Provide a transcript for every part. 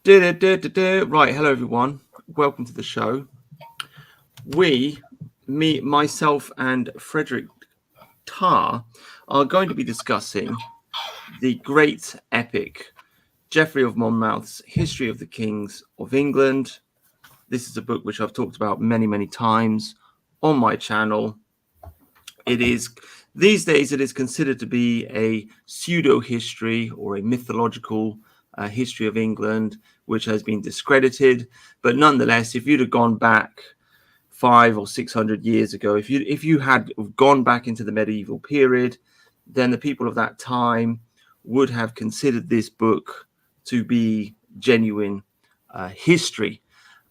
Right, hello everyone. Welcome to the show. Myself, and Frederick Tarr are going to be discussing the great epic Geoffrey of Monmouth's History of the Kings of England. This is a book which I've talked about many times on my channel. These days it is considered to be a pseudo-history or a mythological history of England, which has been discredited. But nonetheless, if you'd have gone back 500 or 600 years ago, if you had gone back into the medieval period, then the people of that time would have considered this book to be genuine history.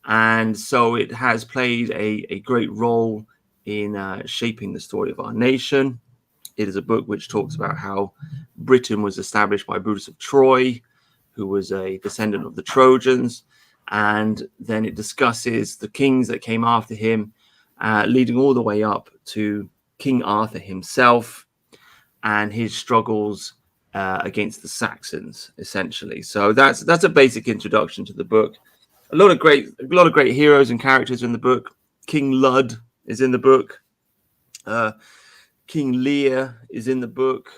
And so it has played a great role in shaping the story of our nation. It is a book which talks about how Britain was established by Brutus of Troy, who was a descendant of the Trojans. And then it discusses the kings that came after him, leading all the way up to King Arthur himself and his struggles against the Saxons, essentially. So that's a basic introduction to the book. A lot of great heroes and characters in the book. King Lud is in the book. King Lear is in the book.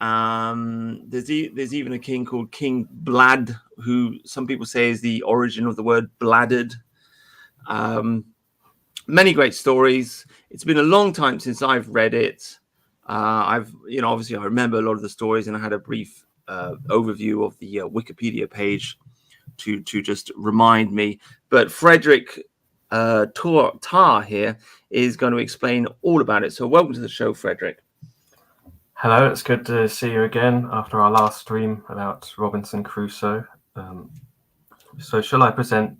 There's even a king called King Blad, who some people say is the origin of the word bladded. Many great stories. It's been a long time since I've read it. Obviously I remember a lot of the stories, and I had a brief overview of the Wikipedia page to just remind me. But Frederick Tarr here is going to explain all about it. So welcome to the show, Frederick. Hello, it's good to see you again after our last stream about Robinson Crusoe. So shall I present?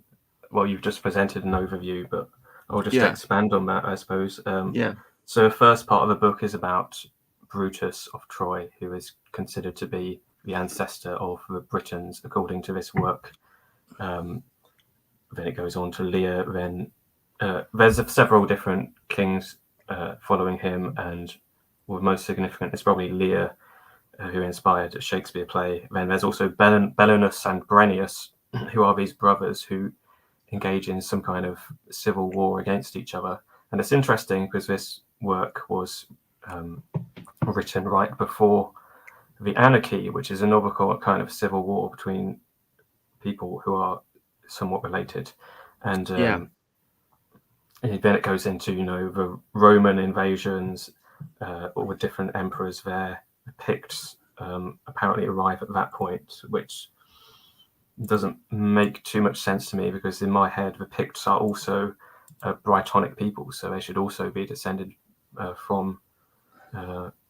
Well, you've just presented an overview, but I'll just expand on that, I suppose. So the first part of the book is about Brutus of Troy, who is considered to be the ancestor of the Britons, according to this work. Then it goes on to Lear. Then there's several different kings following him, and the most significant is probably Lear, who inspired a Shakespeare play. Then there's also Belenus and Brenius, who are these brothers who engage in some kind of civil war against each other. And it's interesting because this work was written right before the Anarchy, which is another kind of civil war between people who are somewhat related. And then it goes into, the Roman invasions, all the different emperors there. The Picts apparently arrive at that point, which doesn't make too much sense to me, because in my head the Picts are also Brythonic people, so they should also be descended from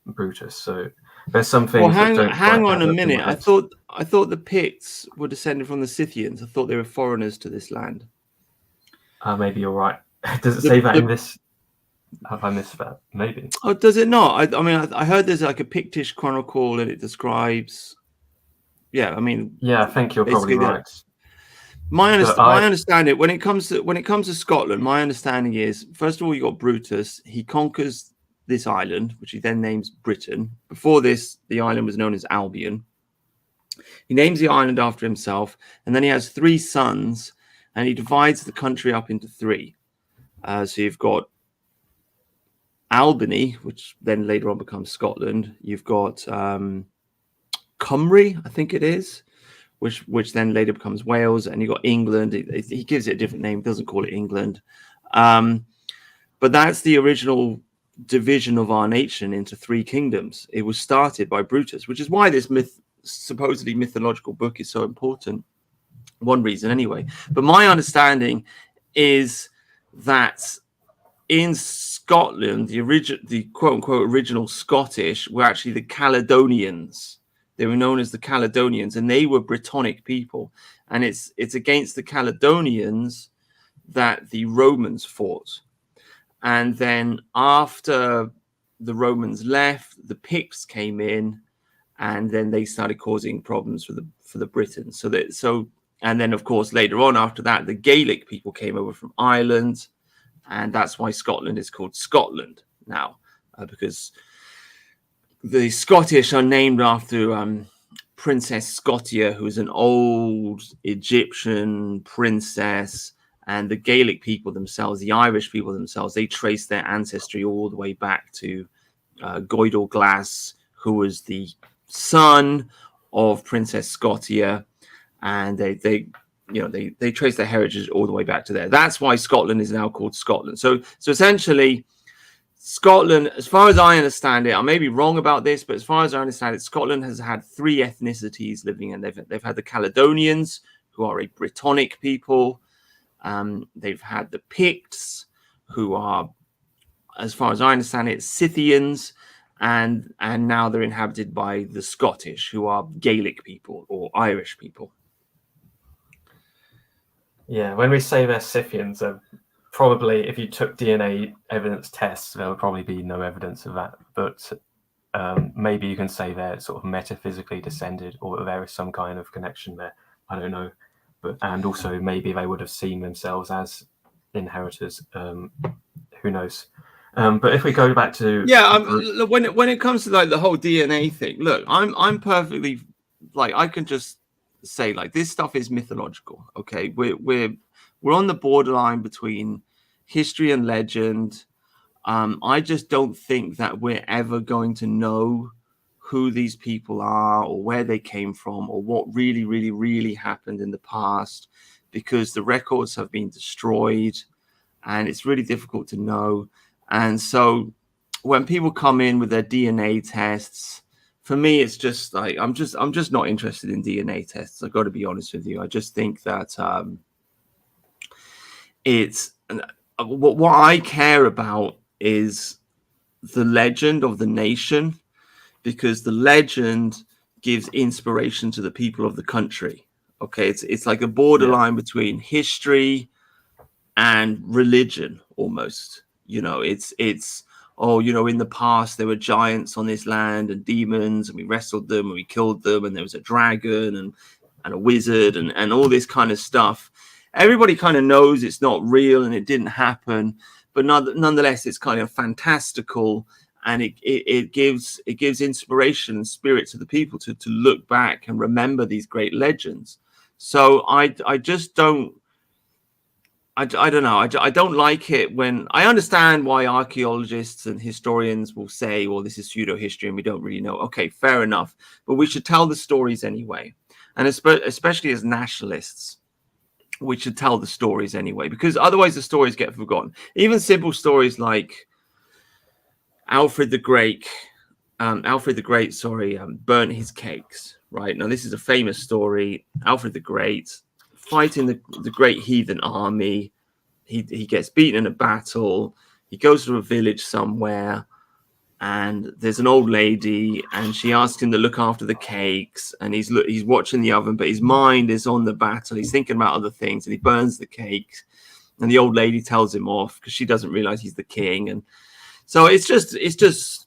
Brutus. So there's some things. Well, hang on a minute. I thought the Picts were descended from the Scythians. I thought they were foreigners to this land. Maybe you're right. Does it say that in this? Have I missed that? Maybe. Oh, does it not? I heard there's like a Pictish chronicle and it describes. Yeah, I think you're probably right. My understanding, when it comes to Scotland, my understanding is, first of all, you got Brutus. He conquers this island, which he then names Britain. Before this, the island was known as Albion. He names the island after himself, and then he has 3 sons, and he divides the country up into 3. So you've got Albany, which then later on becomes Scotland. You've got Cymru, I think it is, which then later becomes Wales, and you've got England. He gives it a different name, doesn't call it England. But that's the original division of our nation into 3 kingdoms. It was started by Brutus, which is why this supposedly mythological book is so important. One reason anyway. But my understanding is that in Scotland, the quote-unquote original Scottish were actually the Caledonians. They were known as the Caledonians, and they were Brythonic people. And it's against the Caledonians that the Romans fought. And then after the Romans left, the Picts came in, and then they started causing problems for the Britons. And then of course later on after that, the Gaelic people came over from Ireland, and that's why Scotland is called Scotland now, because the Scottish are named after Princess Scotia, who is an old Egyptian princess, and the Gaelic people themselves, the Irish people themselves, they trace their ancestry all the way back to Goidel Glass, who was the son of Princess Scotia, and they trace their heritage all the way back to there. That's why Scotland is now called Scotland. So essentially, Scotland, as far as I understand it, I may be wrong about this, but as far as I understand it, Scotland has had three ethnicities living in. They've had the Caledonians, who are a Brittonic people. They've had the Picts, who are, as far as I understand it, Scythians, and now they're inhabited by the Scottish, who are Gaelic people or Irish people. Yeah, when we say they're Scythians, probably if you took DNA evidence tests, there would probably be no evidence of that. But maybe you can say they're sort of metaphysically descended, or there is some kind of connection there. I don't know. And also maybe they would have seen themselves as inheritors. Who knows? But if we go back to when it comes to like the whole DNA thing, look, I'm perfectly like I can just say like this stuff is mythological. Okay, we're on the borderline between history and legend. I just don't think that we're ever going to know who these people are or where they came from or what really, really, really happened in the past, because the records have been destroyed and it's really difficult to know. And so when people come in with their DNA tests, for me, it's just like I'm just not interested in DNA tests. I've got to be honest with you. I just think that it's what I care about is the legend of the nation, because the legend gives inspiration to the people of the country. Okay, it's like a borderline between history and religion almost. It's in the past there were giants on this land and demons, and we wrestled them and we killed them, and there was a dragon and a wizard and all this kind of stuff. Everybody kind of knows it's not real and it didn't happen, but nonetheless it's kind of fantastical, and it gives inspiration and spirit to the people to look back and remember these great legends. So I just don't. I don't know. I don't like it when I understand why archaeologists and historians will say, well, this is pseudo history and we don't really know. Okay, fair enough. But we should tell the stories anyway. And especially as nationalists, we should tell the stories anyway, because otherwise the stories get forgotten. Even simple stories like Alfred the Great, burnt his cakes, right? Now, this is a famous story. Alfred the Great fighting the great heathen army. He gets beaten in a battle. He goes to a village somewhere, and there's an old lady, and she asks him to look after the cakes, and he's watching the oven, but his mind is on the battle. He's thinking about other things, and he burns the cakes, and the old lady tells him off because she doesn't realize he's the king. And so it's just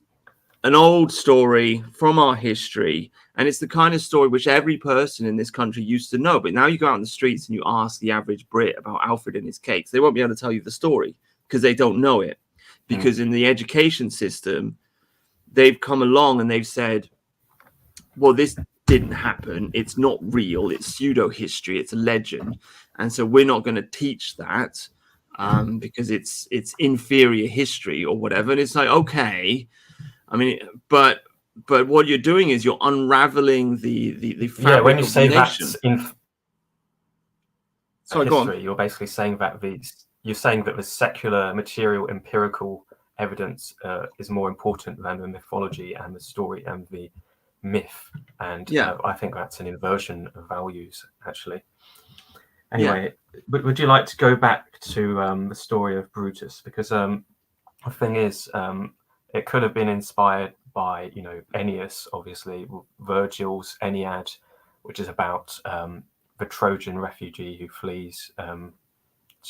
an old story from our history, and it's the kind of story which every person in this country used to know. But now you go out in the streets and you ask the average Brit about Alfred and his cakes, they won't be able to tell you the story because they don't know it. Because in the education system, they've come along and they've said, well, this didn't happen. It's not real. It's pseudo history. It's a legend. And so we're not going to teach that because it's inferior history or whatever. And it's like, okay, I mean, but what you're doing is you're unraveling the fabric when you of say the nation. that's in Sorry, history, go on. you're basically saying that the secular, material, empirical evidence is more important than the mythology and the story and the myth. And I think that's an inversion of values, actually. Anyway, would you like to go back to the story of Brutus? Because the thing is, it could have been inspired by, Ennius, obviously, Virgil's Aeneid, which is about the Trojan refugee who flees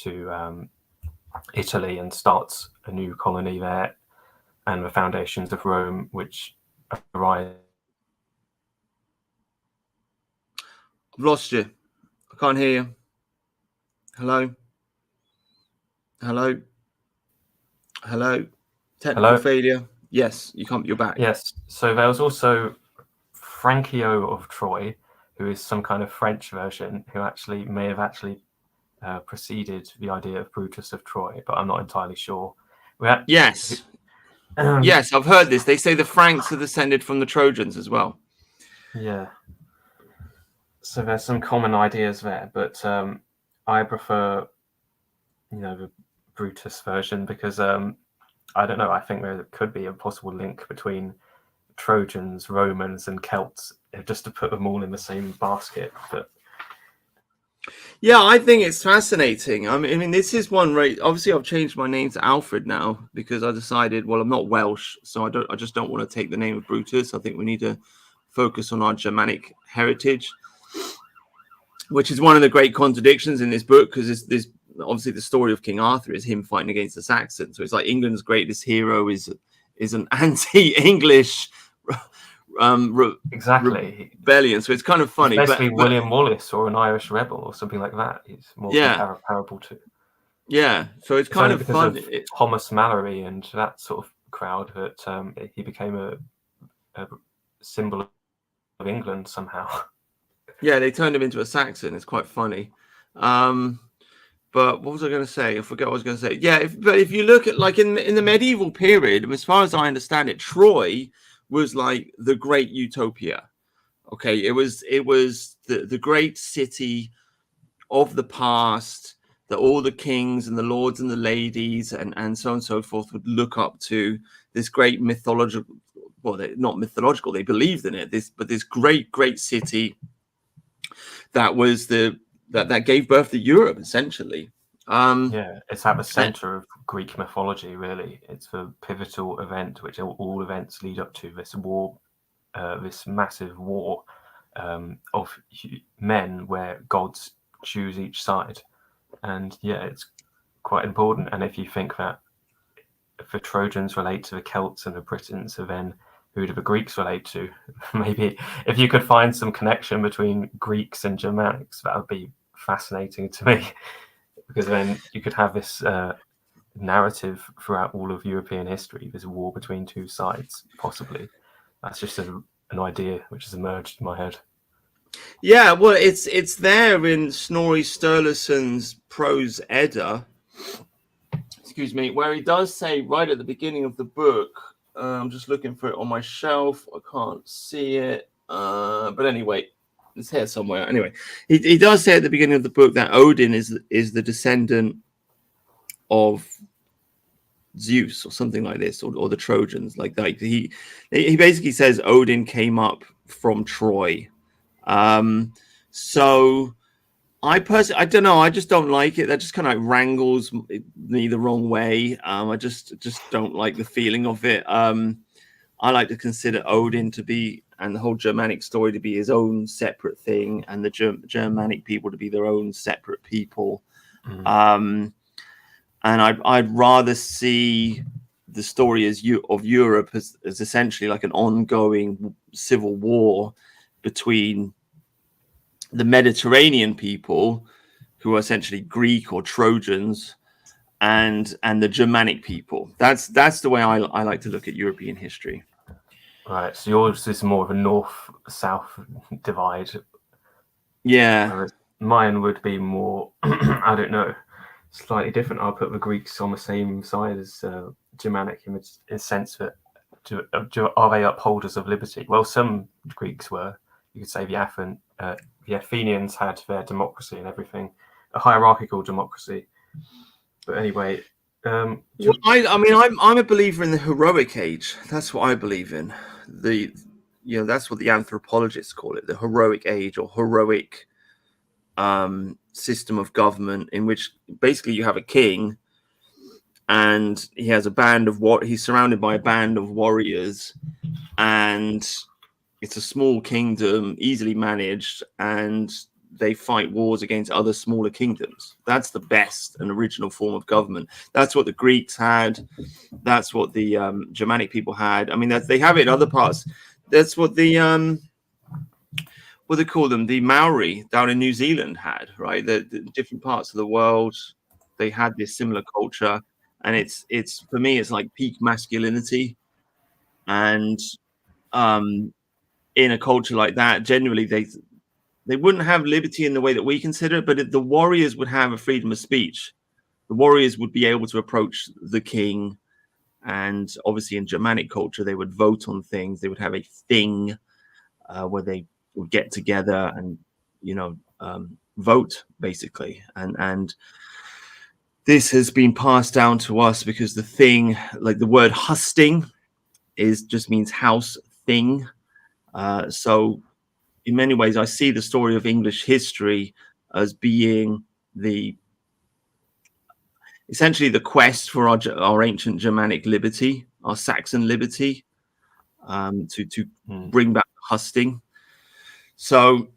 to Italy and starts a new colony there, and the foundations of Rome, which arise. I've lost you. I can't hear you. Hello? Technical failure. Yes, you're back. Yes. So there was also Francio of Troy, who is some kind of French version, who actually may have preceded the idea of Brutus of Troy, but I'm not entirely sure. Yes. Yes, I've heard this. They say the Franks are descended from the Trojans as well. Yeah. So there's some common ideas there, but I prefer, the Brutus version because I don't know. I think there could be a possible link between Trojans, Romans, and Celts, just to put them all in the same basket. But yeah, I think it's fascinating. I mean, this is one, right? Obviously, I've changed my name to Alfred now because I decided, well, I'm not Welsh, so I just don't want to take the name of Brutus. I think we need to focus on our Germanic heritage, which is one of the great contradictions in this book, because this obviously the story of King Arthur is him fighting against the Saxons. So it's like England's greatest hero is an anti-English exactly rebellion. So it's kind of funny. It's basically William Wallace or an Irish rebel or something like that. It's more comparable to. Yeah, so it's kind of fun. Of Thomas Mallory and that sort of crowd that he became a symbol of England somehow. Yeah, they turned him into a Saxon. It's quite funny. But what was I going to say? I forget what I was going to say. Yeah, but if you look at like in the medieval period, as far as I understand it, Troy was like the great utopia. Okay, it was the great city of the past that all the kings and the lords and the ladies and so on and so forth would look up to. This great mythological, well, they're not mythological, they believed in it. This great city that was that gave birth to Europe, essentially. Yeah, it's at the center of Greek mythology, really. It's the pivotal event, which all events lead up to this war, this massive war of men where gods choose each side. And yeah, it's quite important. And if you think that if the Trojans relate to the Celts and the Britons, so then who do the Greeks relate to? Maybe if you could find some connection between Greeks and Germanics, that would be fascinating to me, because then you could have this narrative throughout all of European history. There's a war between two sides, possibly. That's just an idea which has emerged in my head. Yeah, well, it's there in Snorri Sturluson's Prose Edda, excuse me, where he does say right at the beginning of the book, I'm just looking for it on my shelf. I can't see it. But anyway, it's here somewhere. Anyway, he does say at the beginning of the book that Odin is the descendant of Zeus or something like this, or the Trojans. Like he basically says Odin came up from Troy. So I don't know. I just don't like it. That just kind of like wrangles me the wrong way. I just don't like the feeling of it. I like to consider Odin to be, and the whole Germanic story to be, his own separate thing, and the Germanic people to be their own separate people. And I'd rather see the story of Europe as essentially like an ongoing civil war between the Mediterranean people, who are essentially Greek or Trojans, and the Germanic people. That's the way I like to look at European history. Right. So yours is more of a north-south divide. Yeah. Whereas mine would be more, I don't know, slightly different. I'll put the Greeks on the same side as Germanic in the sense that are they upholders of liberty? Well, some Greeks were. You could say the Athenians had their democracy and everything, a hierarchical democracy. But anyway, well, I mean, I'm a believer in the heroic age. That's what I believe in. That's what the anthropologists call it, the heroic age, or heroic system of government, in which basically you have a king, and he has a band of he's surrounded by a band of warriors, and it's a small kingdom, easily managed, and they fight wars against other smaller kingdoms. That's the best and original form of government. That's what the Greeks had. That's what the Germanic people had. I mean, they have it in other parts. That's what the what they call them, the Maori down in New Zealand had, right? The different parts of the world, they had this similar culture, and it's for me, it's like peak masculinity, and in a culture like that, generally they wouldn't have liberty in the way that we consider it, but the warriors would have a freedom of speech. The warriors would be able to approach the king, and obviously in Germanic culture, they would vote on things. They would have a thing where they would get together and, vote basically. And this has been passed down to us because the thing, like the word husting, just means house thing. So in many ways, I see the story of English history as being essentially the quest for our ancient Germanic liberty, our Saxon liberty, to bring back husting. So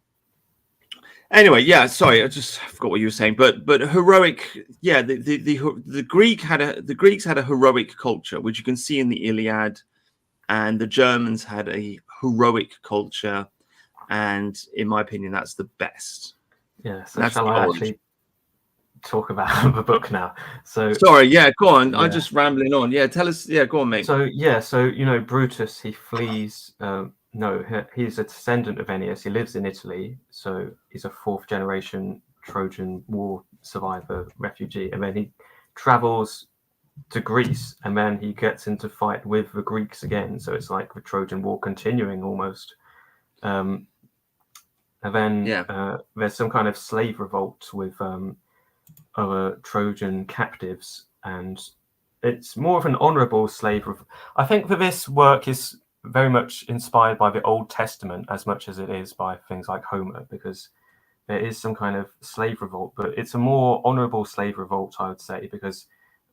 anyway, yeah, sorry, I just forgot what you were saying. But heroic, yeah, the Greeks had a heroic culture, which you can see in the Iliad, and the Germans had a heroic culture, and in my opinion, that's the best. Yeah. So shall I actually talk about the book now? So sorry, yeah, go on. Yeah. I'm just rambling on. Yeah, tell us. Yeah, go on, mate. So Brutus, he flees. No, he's a descendant of Ennius. He lives in Italy, so he's a fourth generation Trojan War survivor, refugee, and then he travels to Greece, and then he gets into fight with the Greeks again. So it's like the Trojan War continuing almost. And then there's some kind of slave revolt with other Trojan captives, and it's more of an honorable slave. I think that this work is very much inspired by the Old Testament as much as it is by things like Homer, because there is some kind of slave revolt, but it's a more honorable slave revolt, I would say, because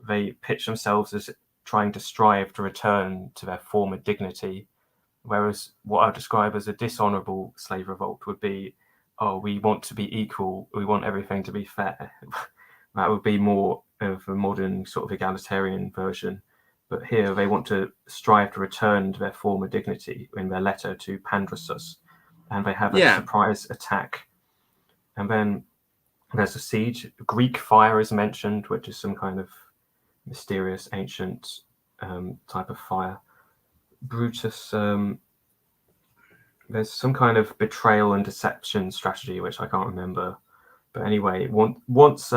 they pitch themselves as trying to strive to return to their former dignity, whereas what I would describe as a dishonorable slave revolt would be, oh, we want to be equal, we want everything to be fair. That would be more of a modern sort of egalitarian version. But here they want to strive to return to their former dignity in their letter to Pandrasus. And they have a surprise attack. And then there's a siege. Greek fire is mentioned, which is some kind of mysterious ancient type of fire. Brutus, there's some kind of betrayal and deception strategy, which I can't remember. But anyway, once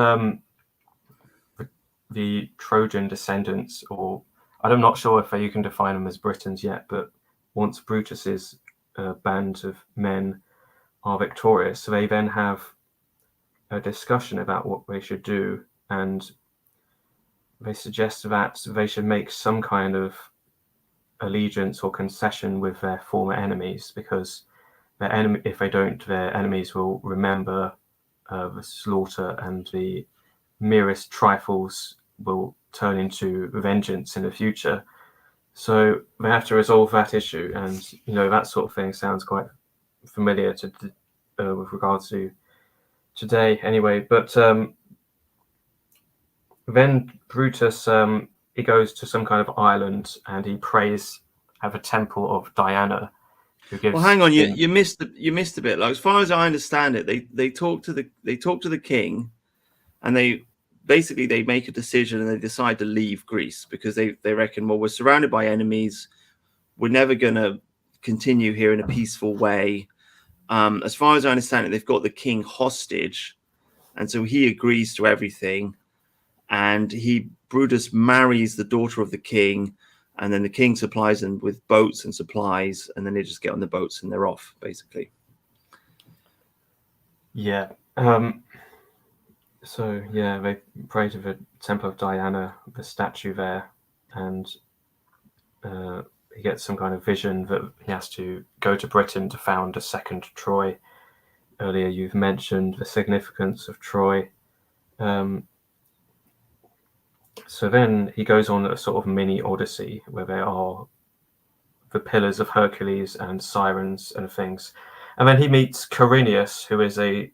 the Trojan descendants, or I'm not sure if you can define them as Britons yet, but once Brutus's band of men are victorious, so they then have a discussion about what they should do, and they suggest that they should make some kind of allegiance or concession with their former enemies, because if they don't, their enemies will remember the slaughter, and the merest trifles will turn into vengeance in the future. So they have to resolve that issue, and that sort of thing sounds quite familiar to with regards to today, anyway. But then Brutus he goes to some kind of island and he prays at the temple of Diana, who gives. Well, hang on, you missed a bit. Like, as far as I understand it, they talk to the king, and they make a decision and they decide to leave Greece because they reckon, well, we're surrounded by enemies, we're never going to continue here in a peaceful way. As far as I understand it, they've got the king hostage, and so he agrees to everything, and Brutus marries the daughter of the king, and then the king supplies them with boats and supplies, and then they just get on the boats and they're off, basically. Yeah. So yeah, they pray to the temple of Diana, the statue there, and he gets some kind of vision that he has to go to Britain to found a second Troy. Earlier you've mentioned the significance of Troy. So then he goes on a sort of mini odyssey where there are the pillars of Hercules and sirens and things. And then he meets Corineus, who is a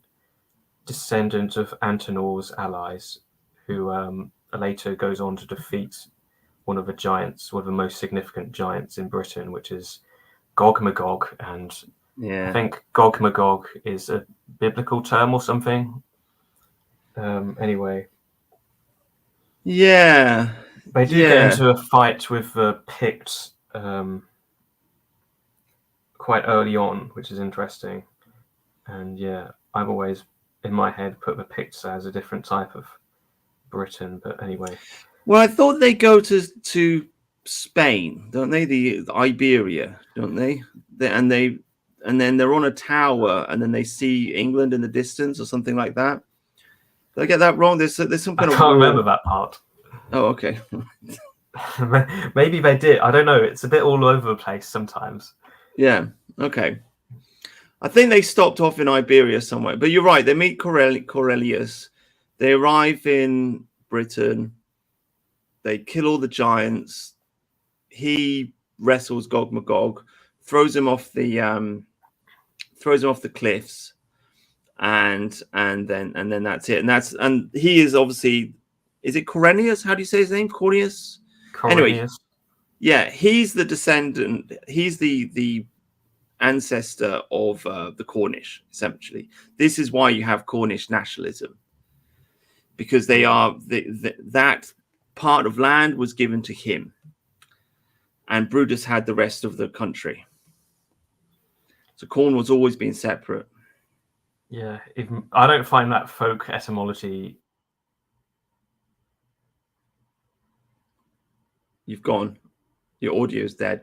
descendant of Antenor's allies, who later goes on to defeat one of the giants, one of the most significant giants in Britain, which is Gog Magog. And I think Gog Magog is a biblical term or something. Anyway. Yeah. They do get into a fight with the Picts quite early on, which is interesting. And yeah, I've always in my head put the Picts as a different type of Britain, but anyway. Well, I thought they go to Spain, don't they? The Iberia, don't they? And then they're on a tower, and then they see England in the distance, or something like that. Did I get that wrong? There's some I kind of can't war. remember that part. Oh, okay. Maybe they did. I don't know. It's a bit all over the place sometimes. Yeah. Okay. I think they stopped off in Iberia somewhere, but you're right. They meet Corellius. They arrive in Britain. They kill all the giants. He wrestles Gog Magog, throws him off the cliffs, and then that's it. And he is obviously, is it Cornelius? How do you say his name? Cornelius. Anyway, yeah, he's the descendant. He's the ancestor of the Cornish. Essentially, this is why you have Cornish nationalism, because they are that part of land was given to him, and Brutus had the rest of the country. So Cornwall's always been separate. Yeah, even I don't find that folk etymology. You've gone. Your audio's dead.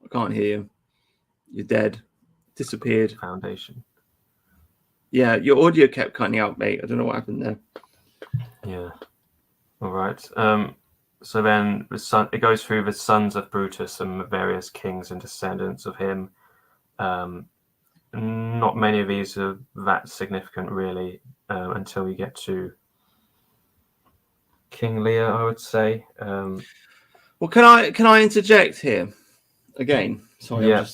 I can't hear you. You're dead. Disappeared. Foundation. Yeah, your audio kept cutting out, mate. I don't know what happened there. Yeah. All right. So then it goes through the sons of Brutus and the various kings and descendants of him. Not many of these are that significant, really, until you get to King Lear, I would say. Well, can I interject here again? Sorry, yeah.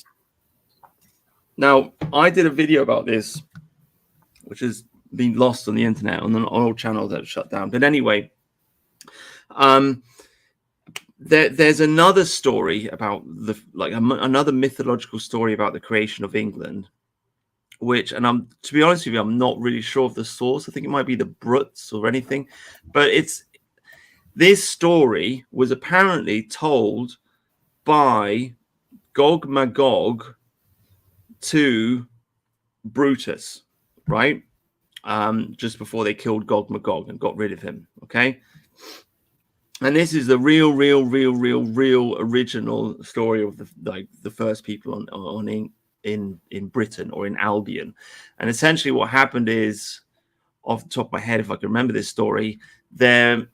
Now, I did a video about this, which has been lost on the internet on an old channel that shut down. But anyway, there's another story about another mythological story about the creation of England, which, and to be honest with you, I'm not really sure of the source. I think it might be the Bruts or anything, but this story was apparently told by Gog Magog to Brutus, right? Just before they killed Gog Magog and got rid of him. Okay. And this is the real original story of the first people in Britain, or in Albion. And essentially what happened is, off the top of my head, if I can remember this story, they're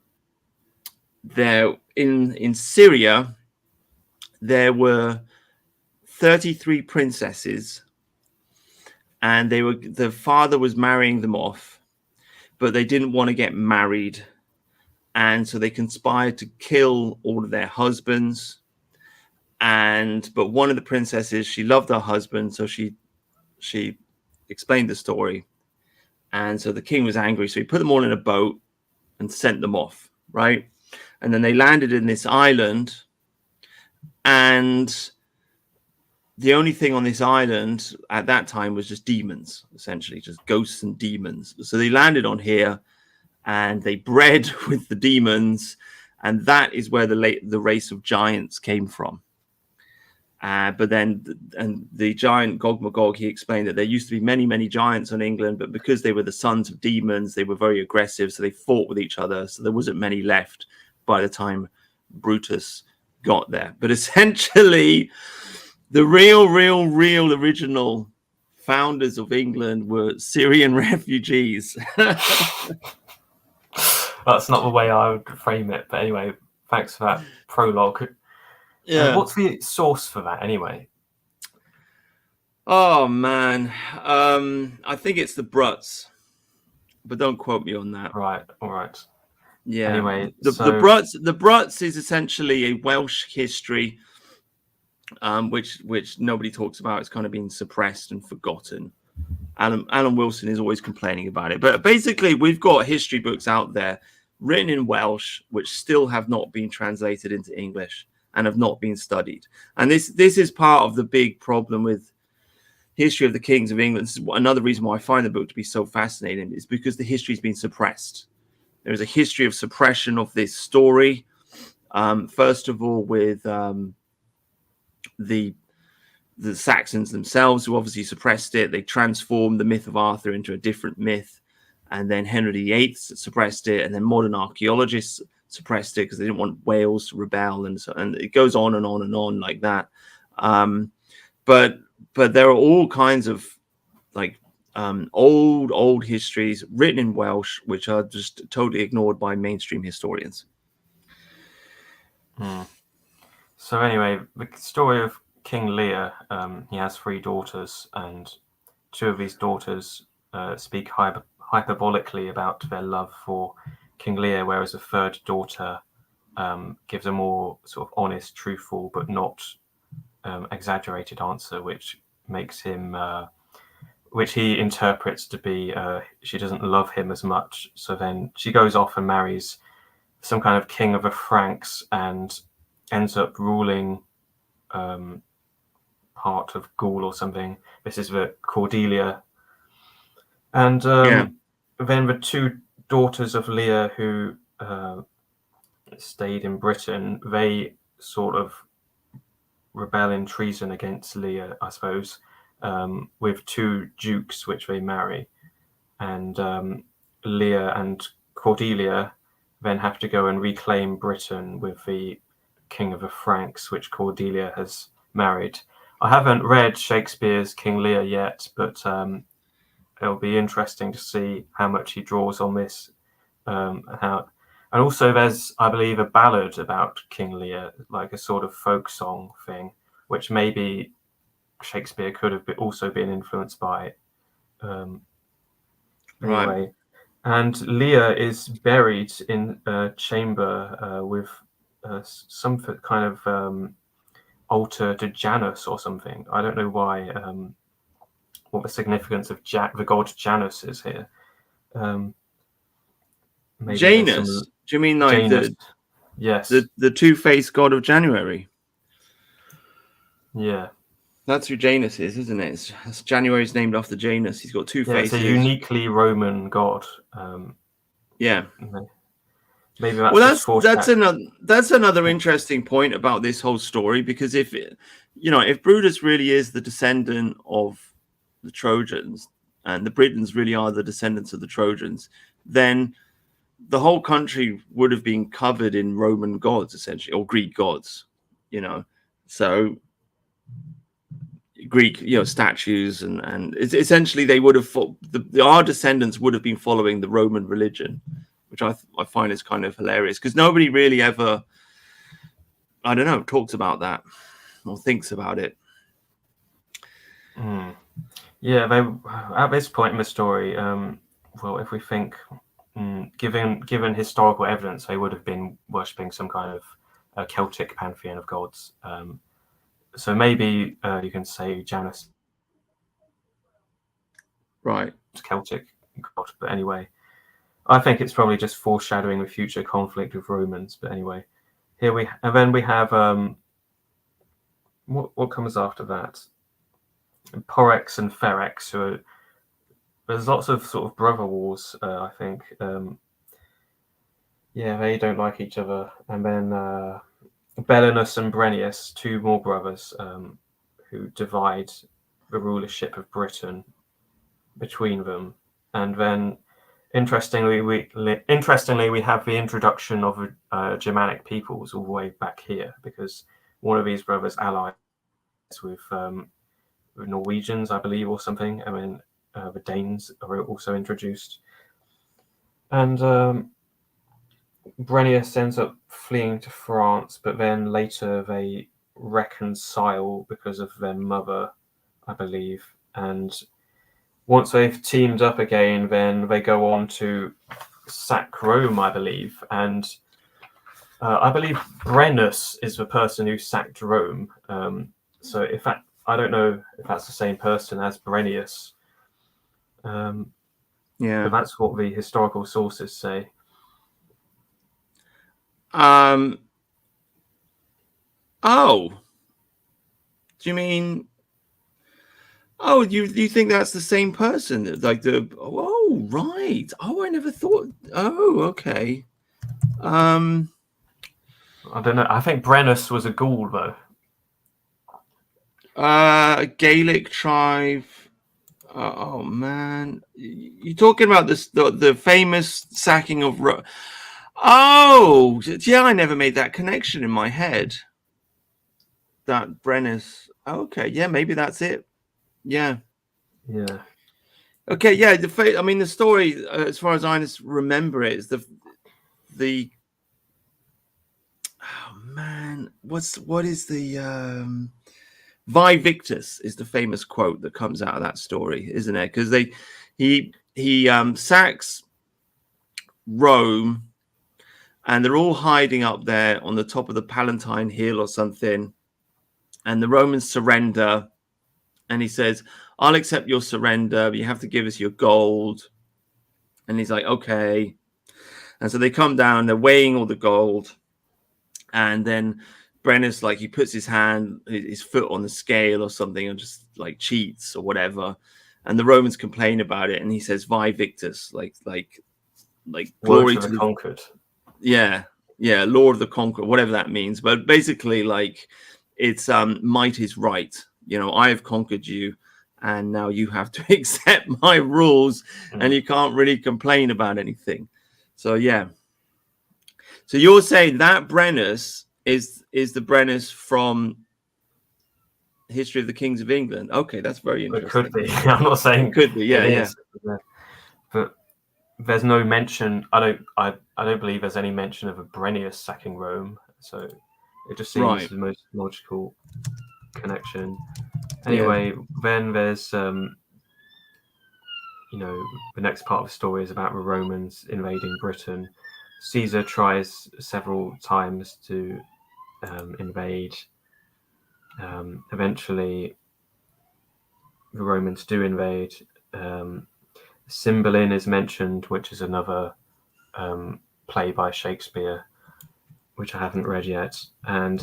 in Syria, there were 33 princesses, and the father was marrying them off, but they didn't want to get married, and so they conspired to kill all of their husbands. But one of the princesses, she loved her husband, so she explained the story, and so the king was angry, so he put them all in a boat and sent them off, right? And then they landed in this island, and the only thing on this island at that time was just demons, essentially, just ghosts and demons. So they landed on here, and they bred with the demons, and that is where the race of giants came from. But then, and the giant Gog Magog, he explained that there used to be many giants in England, but because they were the sons of demons, they were very aggressive, so they fought with each other. So there wasn't many left by the time Brutus got there. But essentially, the real original founders of England were Syrian refugees. That's not the way I would frame it. But anyway, thanks for that prologue. Yeah. What's the source for that anyway? Oh man, I think it's the Bruts, but don't quote me on that. Right. All right. Yeah. Anyway, the Bruts is essentially a Welsh history, which nobody talks about. It's kind of been suppressed and forgotten. Alan Wilson is always complaining about it, but basically we've got history books out there written in Welsh which still have not been translated into English and have not been studied. And this is part of the big problem with history of the kings of England. This is another reason why I find the book to be so fascinating, is because the history has been suppressed. There is a history of suppression of this story. First of all, with the the Saxons themselves, who obviously suppressed it. They transformed the myth of Arthur into a different myth. And then Henry VIII suppressed it. And then modern archaeologists suppressed it because they didn't want Wales to rebel. And it goes on and on and on like that. But there are all kinds of like old histories written in Welsh, which are just totally ignored by mainstream historians. So anyway, the story of King Lear, he has 3 daughters, and 2 of these daughters speak hyperbolically about their love for King Lear, whereas the 3rd daughter gives a more sort of honest, truthful, but not exaggerated answer, which makes him, which he interprets to be she doesn't love him as much. So then she goes off and marries some kind of king of the Franks and ends up ruling part of Gaul or something. This is the Cordelia. And then the 2 daughters of Lear who stayed in Britain, they sort of rebel in treason against Lear, I suppose, with 2 dukes which they marry. And Lear and Cordelia then have to go and reclaim Britain with the King of the Franks, which Cordelia has married. I haven't read Shakespeare's King Lear yet, but it'll be interesting to see how much he draws on this. And also there's, I believe, a ballad about King Lear, like a sort of folk song thing, which maybe Shakespeare could have also been influenced by. Anyway. Right. And Lear is buried in a chamber with some kind of altar to Janus or something. I don't know why, what the significance of the god Janus is here. Janus? Do you mean like Janus. Yes. the two-faced god of January? Yeah. That's who Janus is, isn't it? January's named after Janus. He's got 2 faces. It's a uniquely Roman god. Yeah. Maybe that's another interesting point about this whole story, because if Brutus really is the descendant of the Trojans and the Britons really are the descendants of the Trojans, then the whole country would have been covered in Roman gods, essentially, or Greek gods, so Greek, statues and it's essentially they would have our descendants would have been following the Roman religion, which I find is kind of hilarious because nobody really ever, I don't know, talks about that or thinks about it. Yeah, they at this point in the story, well, if we think, given historical evidence, they would have been worshipping some kind of Celtic pantheon of gods. So maybe you can say Janus, right? Celtic god, but anyway, I think it's probably just foreshadowing the future conflict with Romans. But anyway, then we have what comes after that? Porrex and Ferrex, there's lots of sort of brother wars, I think. They don't like each other. And then Belenus and Brennus, 2 more brothers, who divide the rulership of Britain between them. And then, interestingly, we have the introduction of Germanic peoples all the way back here, because one of these brothers allies with Norwegians, I believe, or something. I mean, the Danes are also introduced. And Brennus ends up fleeing to France, but then later they reconcile because of their mother, I believe. And once they've teamed up again, then they go on to sack Rome, I believe. And I believe Brennus is the person who sacked Rome. So in fact, I don't know if that's the same person as Brennus. But that's what the historical sources say. Oh, do you mean? Oh, you think that's the same person? Like oh, right. Oh, I never thought. Oh, okay. I don't know. I think Brennus was a Gaul, though. Gaelic tribe. Oh man, you're talking about this the famous sacking of. Oh yeah, I never made that connection in my head. That Brennus. Okay, yeah, maybe that's it. Yeah. Yeah. Okay, yeah. I mean, the story, as far as I just remember it, is the. Oh man, what is the Vi Victus is the famous quote that comes out of that story, isn't it? Because he sacks Rome, and they're all hiding up there on the top of the Palatine Hill or something, and the Romans surrender, and he says, "I'll accept your surrender, but you have to give us your gold." And he's like, "Okay." And so they come down, they're weighing all the gold, and then Brennus, like, he puts his foot on the scale or something, and just like cheats or whatever. And the Romans complain about it, and he says, "Vi Victus," like glory to the the conquered. Yeah, Lord of the Conqueror, whatever that means. But basically, like, it's might is right. I have conquered you, and now you have to accept my rules, and you can't really complain about anything. So yeah. So you're saying that Brennus is the Brennus from History of the Kings of England? Okay, that's very interesting. It could be. I'm not saying it could be. Yeah, yeah. But there's no mention. I don't believe there's any mention of a Brennus sacking Rome. So it just seems the most logical connection. Anyway, then there's the next part of the story is about the Romans invading Britain. Caesar tries several times to invade. Eventually, the Romans do invade. Cymbeline is mentioned, which is another play by Shakespeare, which I haven't read yet, and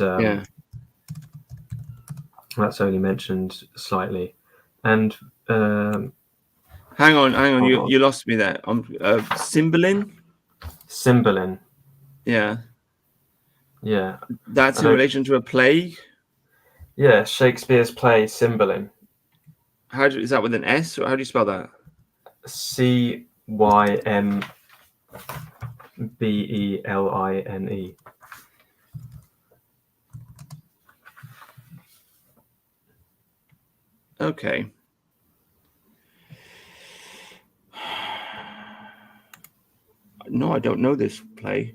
that's only mentioned slightly. And hang on, you lost me there. Cymbeline. Cymbeline. Yeah. That's in don't- relation to a play. Yeah, Shakespeare's play Cymbeline. Is that with an S, or how do you spell that? Cymbeline. Okay. No, I don't know this play.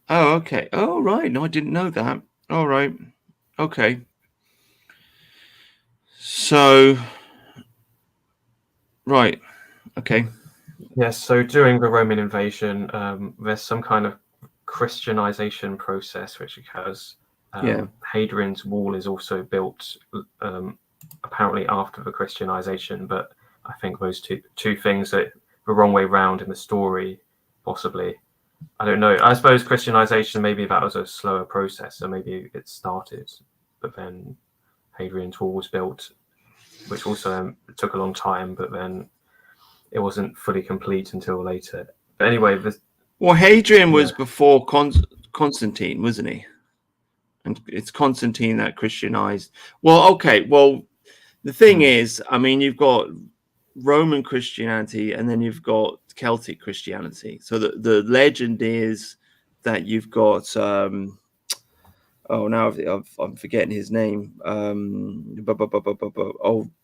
Oh, okay. Oh, right. No, I didn't know that. All right. Okay. So, right. Okay. Yes, so during the Roman invasion, there's some kind of Christianization process which occurs. Hadrian's Wall is also built apparently after the Christianization, but I think those two things are the wrong way round in the story, possibly. I don't know. I suppose Christianization, maybe that was a slower process, so maybe it started, but then Hadrian's Wall was built, which also took a long time, but then it wasn't fully complete until later. But anyway, Hadrian was before Constantine, wasn't he? And it's Constantine that Christianized. Well, okay. Well, the thing is, I mean, you've got Roman Christianity, and then you've got Celtic Christianity. So the legend is that you've got now I'm forgetting his name. Oh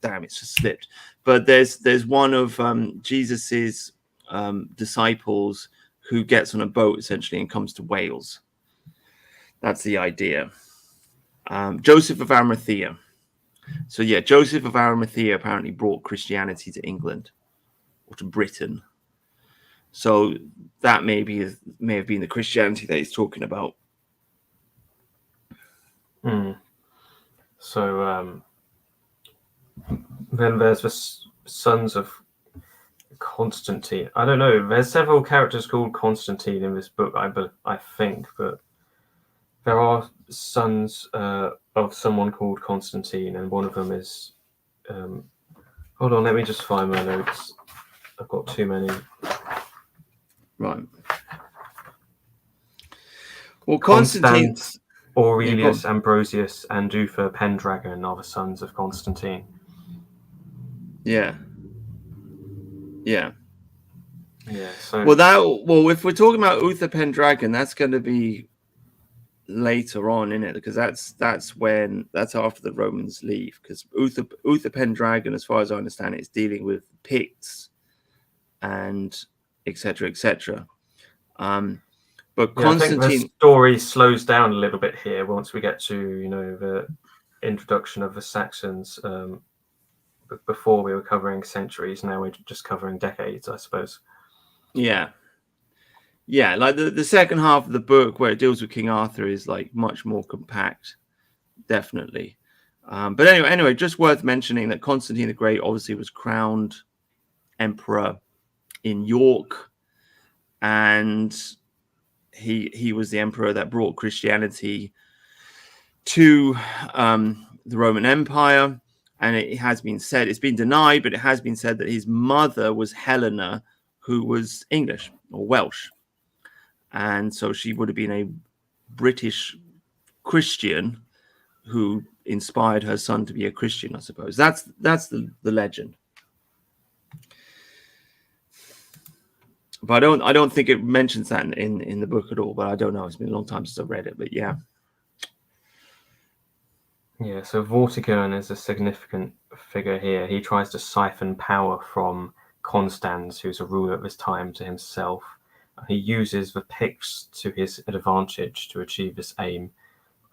damn, it's just slipped. But there's one of Jesus's disciples who gets on a boat essentially and comes to Wales. That's the idea. Joseph of Arimathea. So yeah, Joseph of Arimathea apparently brought Christianity to England or to Britain. So that may have been the Christianity that he's talking about. So then there's the sons of Constantine. I don't know. There's several characters called Constantine in this book, I think, but there are sons of someone called Constantine, and one of them is. Hold on, let me just find my notes. I've got too many. Right. Well, Constantine. Aurelius, Ambrosius, and Uther Pendragon are the sons of Constantine. Yeah. So well, if we're talking about Uther Pendragon, that's going to be later on in it, because that's after the Romans leave, because Uther Pendragon, as far as I understand it, is dealing with Picts and etc. But Constantine, I think the story slows down a little bit here once we get to the introduction of the Saxons. Before we were covering centuries, now we're just covering decades, I suppose. Yeah, like the second half of the book where it deals with King Arthur is like much more compact, definitely. But anyway, just worth mentioning that Constantine the Great obviously was crowned emperor in York, and he was the emperor that brought Christianity to the Roman Empire. And it has been said, it's been denied, but it has been said that his mother was Helena, who was English or Welsh. And so she would have been a British Christian who inspired her son to be a Christian, I suppose. That's the legend. But I don't think it mentions that in the book at all. But I don't know. It's been a long time since I've read it. But yeah. Yeah, so Vortigern is a significant figure here. He tries to siphon power from Constans, who's a ruler of his time, to himself. He uses the Picts to his advantage to achieve this aim.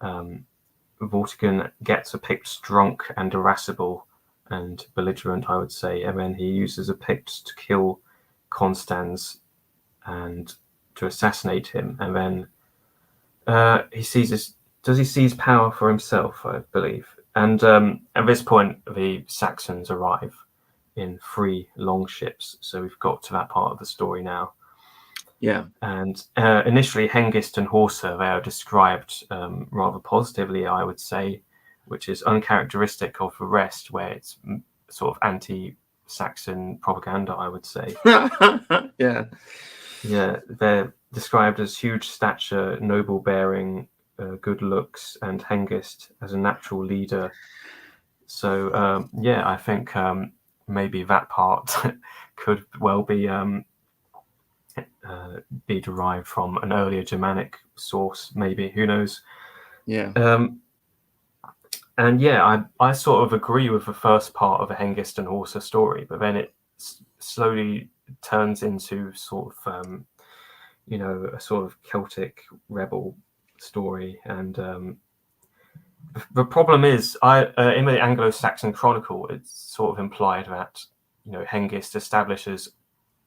Vortigern gets the Picts drunk and irascible and belligerent, I would say, and then he uses the Picts to kill Constans and to assassinate him. And then he seizes. Does he seize power for himself, I believe? And at this point, the Saxons arrive in 3 longships. So we've got to that part of the story now. Yeah. And initially, Hengist and Horsa, they are described rather positively, I would say, which is uncharacteristic of the rest, where it's sort of anti-Saxon propaganda, I would say. Yeah. Yeah, they're described as huge stature, noble bearing, good looks, and Hengist as a natural leader. So I think maybe that part could well be derived from an earlier Germanic source, maybe, who knows. And I sort of agree with the first part of the Hengist and Horsa story, but then it slowly turns into sort of a sort of Celtic rebel story. And the problem is, in the Anglo-Saxon Chronicle, it's sort of implied that Hengist establishes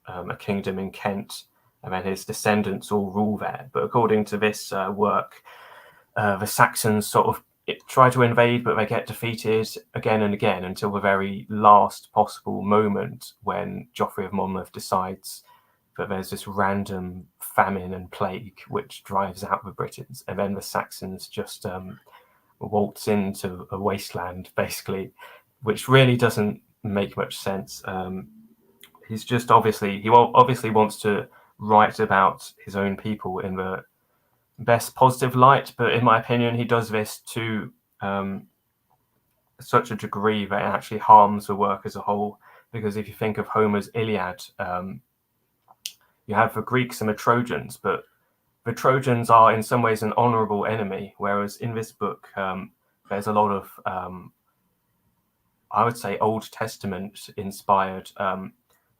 a kingdom in Kent, and then his descendants all rule there. But according to this work, the Saxons sort of try to invade, but they get defeated again and again until the very last possible moment when Geoffrey of Monmouth decides that there's this random famine and plague which drives out the Britons, and then the Saxons just waltz into a wasteland, basically, which really doesn't make much sense. He's just obviously wants to write about his own people in the best positive light, but in my opinion, he does this to such a degree that it actually harms the work as a whole. Because if you think of Homer's Iliad, you have the Greeks and the Trojans, but the Trojans are in some ways an honorable enemy, whereas in this book, there's a lot of, I would say, Old Testament inspired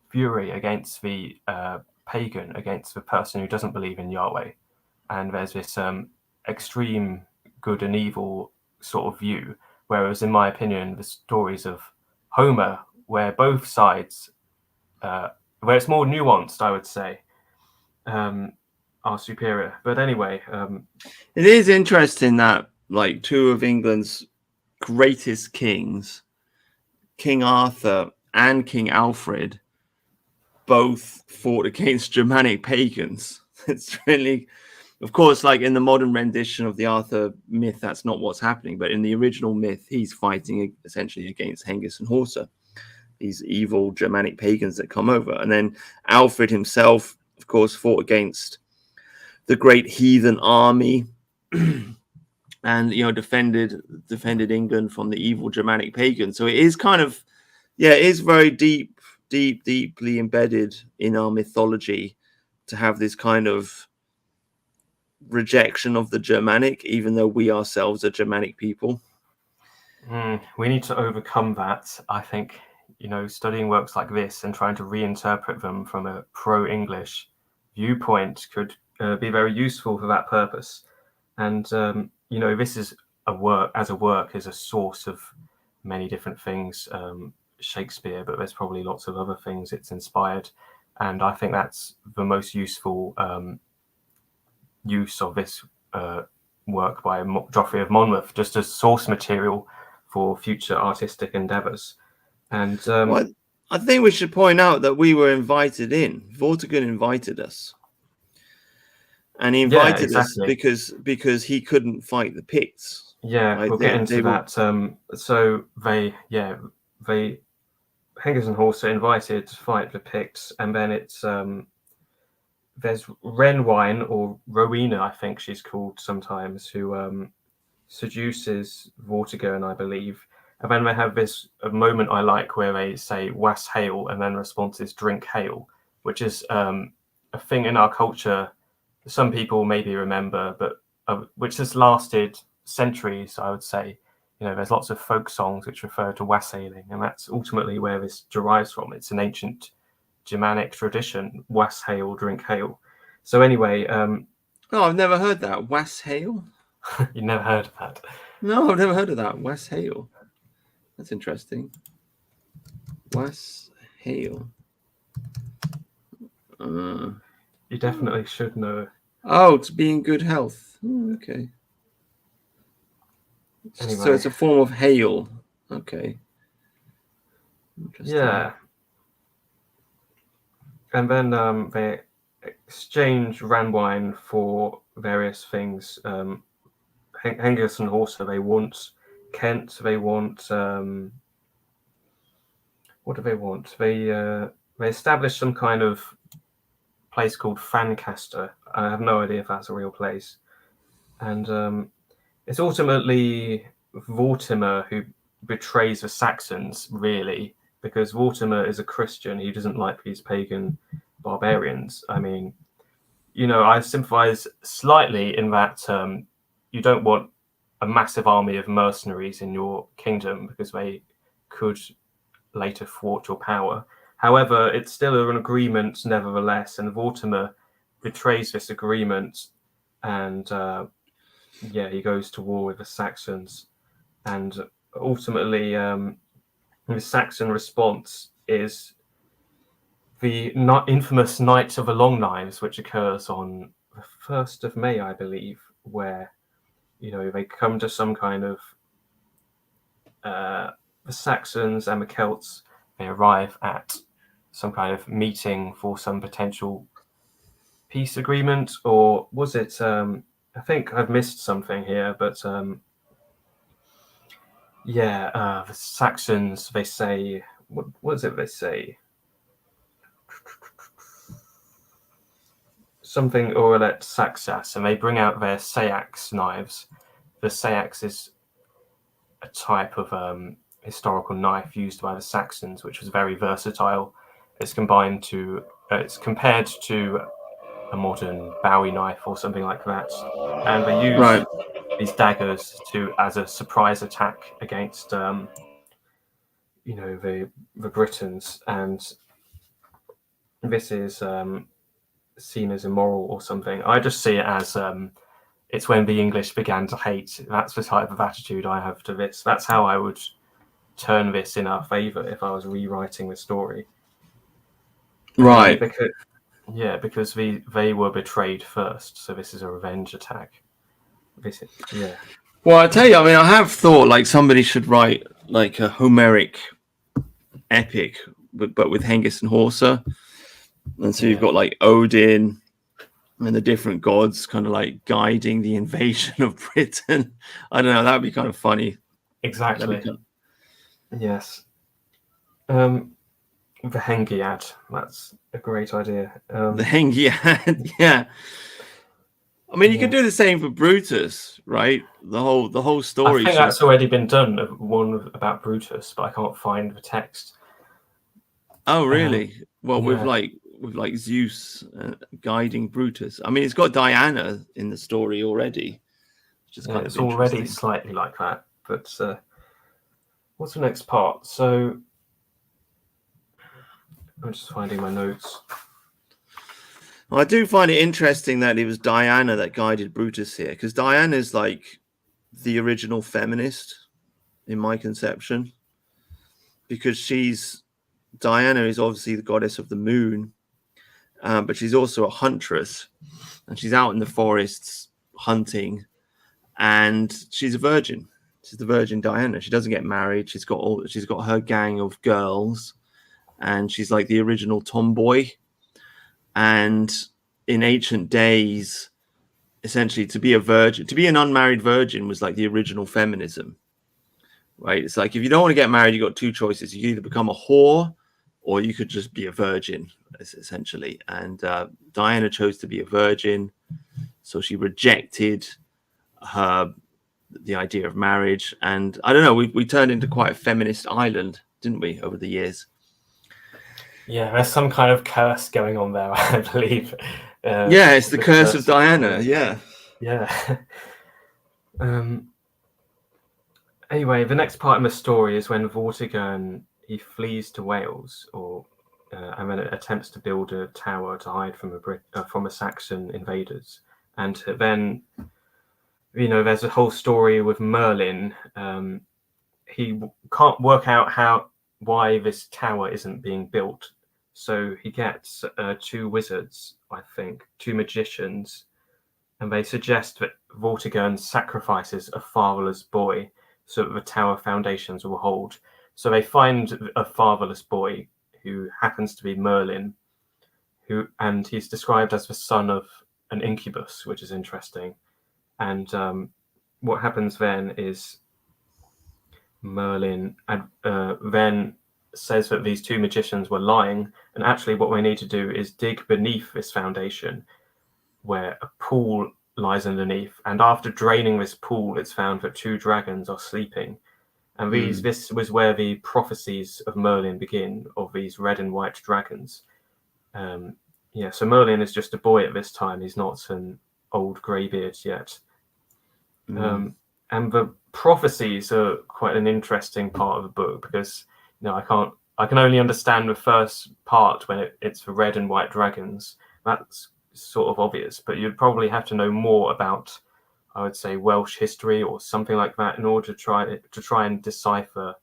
fury against the pagan, against the person who doesn't believe in Yahweh. And there's this extreme good and evil sort of view, whereas in my opinion, the stories of Homer, where both sides, where it's more nuanced, I would say, are superior. But anyway, it is interesting that like 2 of England's greatest kings, King Arthur and King Alfred, both fought against Germanic pagans. It's really, of course, like in the modern rendition of the Arthur myth, that's not what's happening. But in the original myth, he's fighting essentially against Hengist and Horsa, these evil Germanic pagans that come over. And then Alfred himself, of course, fought against the great heathen army and defended England from the evil Germanic pagans. So it is kind of, it is very deeply embedded in our mythology to have this kind of rejection of the Germanic, even though we ourselves are Germanic people. We need to overcome that. I think, studying works like this and trying to reinterpret them from a pro-English viewpoint could be very useful for that purpose. And, this is a work is a source of many different things, Shakespeare, but there's probably lots of other things it's inspired. And I think that's the most useful use of this work by Geoffrey of Monmouth, just as source material for future artistic endeavors. And I think we should point out that we were invited in. Vortigern invited us. And he invited us because he couldn't fight the Picts. Yeah, right? We'll get into that. So Hengist and Horsa invited to fight the Picts, and then it's there's Renwine, or Rowena, I think she's called sometimes, who seduces Vortigern, I believe. And then they have this moment I like where they say "was hail," and then the response is "drink hail," which is a thing in our culture. Some people maybe remember, but which has lasted centuries, I would say. There's lots of folk songs which refer to wassailing, and that's ultimately where this derives from. It's an ancient Germanic tradition, was hail, drink hail. So anyway... I've never heard that. Was hail? You never heard of that? No, I've never heard of that. Was hail. That's interesting. Was hail. You definitely should know. Oh, to be in good health. Okay. Anyway. So it's a form of hail. Okay. Yeah. And then they exchange Ranwine for various things. Hengist and Horsa, they want Kent. They want... what do they want? They establish some kind of place called Fancaster. I have no idea if that's a real place. And it's ultimately Vortimer who betrays the Saxons, really, because Vortimer is a Christian. He doesn't like these pagan barbarians. I mean, I sympathize slightly in that you don't want a massive army of mercenaries in your kingdom because they could later thwart your power. However, it's still an agreement nevertheless, and Vortimer betrays this agreement, and he goes to war with the Saxons, and ultimately the Saxon response is the infamous Night of the Long Knives, which occurs on the 1st of May, I believe, where they come to some kind of the Saxons and the Celts. They arrive at some kind of meeting for some potential peace agreement, or was it? I think I've missed something here, but the Saxons, they say, what is it they say? Something Orelet Saxas, and they bring out their Sayax knives. The Sayax is a type of historical knife used by the Saxons, which was very versatile. It's compared to a modern Bowie knife or something like that, and they use these daggers as a surprise attack against the Britons, and this is seen as immoral or something. I just see it as it's when the English began to hate. That's the type of attitude I have to this. That's how I would turn this in our favor if I was rewriting the story. Right. Because they were betrayed first, so this is a revenge attack. Well, I tell you, I have thought like somebody should write like a Homeric epic, but with Hengist and Horsa, and so you've got like Odin and the different gods kind of like guiding the invasion of Britain. I don't know, that'd be kind of funny. Exactly. Yes. The Hengiad, that's a great idea. The Hengiad, yeah. I mean, you could Yeah. do the same for Brutus, right? The whole I story think should have. that's already been done. One about Brutus, but I can't find the text. Oh, really? Well, Yeah, with like Zeus guiding Brutus. I mean, it's got Diana in the story already, which is yeah, kind of it's already interesting. slightly like that. But what's the next part? So I'm just finding my notes. Well, I do find it interesting that it was Diana that guided Brutus here, because Diana is like the original feminist in my conception, because Diana is obviously the goddess of the moon, but she's also a huntress, and she's out in the forests hunting, and she's a virgin. She's the Virgin Diana. She doesn't get married. She's got her gang of girls, and she's like the original tomboy. And in ancient days, essentially, to be a virgin, to be an unmarried virgin, was like the original feminism, right? It's like if you don't want to get married, you got two choices: you either become a whore, or you could just be a virgin, essentially. And Diana chose to be a virgin, so she rejected the idea of marriage. And I don't know, we turned into quite a feminist island, didn't we, over the years? Yeah, there's some kind of curse going on there, I believe. Yeah, it's the curse of Diana. Yeah. Yeah. Anyway, the next part in the story is when Vortigern he flees to Wales, and then attempts to build a tower to hide from the Saxon invaders. And then, there's a whole story with Merlin. He can't work out why this tower isn't being built, so he gets two wizards, I think, two magicians, and they suggest that Vortigern sacrifices a fatherless boy so that the tower foundations will hold. So they find a fatherless boy who happens to be Merlin, and he's described as the son of an incubus, which is interesting. And what happens then is Merlin then says that these two magicians were lying, and actually what we need to do is dig beneath this foundation where a pool lies underneath, and after draining this pool, it's found that two dragons are sleeping. And this was where the prophecies of Merlin begin, of these red and white dragons. So Merlin is just a boy at this time. He's not an old greybeard yet. And the prophecies are quite an interesting part of the book, because I can only understand the first part when it's the red and white dragons. That's sort of obvious, but you'd probably have to know more about, I would say, Welsh history or something like that in order to try and decipher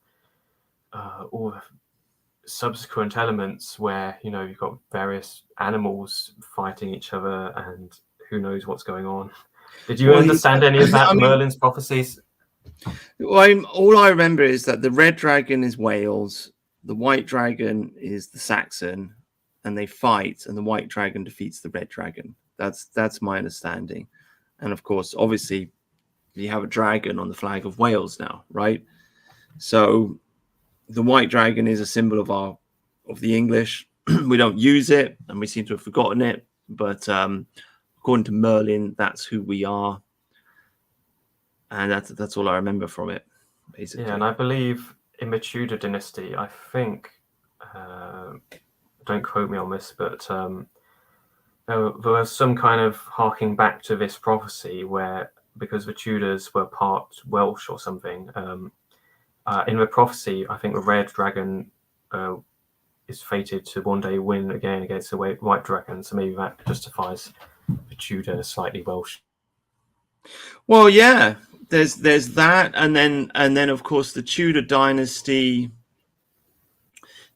all the subsequent elements where you've got various animals fighting each other and who knows what's going on. Did you understand any of that? Merlin's prophecies? Well, all I remember is that the red dragon is Wales, the white dragon is the Saxon, and they fight, and the white dragon defeats the red dragon. That's my understanding. And of course, obviously, you have a dragon on the flag of Wales now, right? So the white dragon is a symbol of the English. We don't use it, and we seem to have forgotten it. But according to Merlin, that's who we are, and that's all I remember from it, basically. Yeah, and I believe in the Tudor dynasty, I think, don't quote me on this, but there was some kind of harking back to this prophecy where, because the Tudors were part Welsh or something, in the prophecy, I think the red dragon is fated to one day win again against the white dragon. So maybe that justifies the Tudor slightly Welsh. Well, yeah, there's that, and then of course the Tudor dynasty,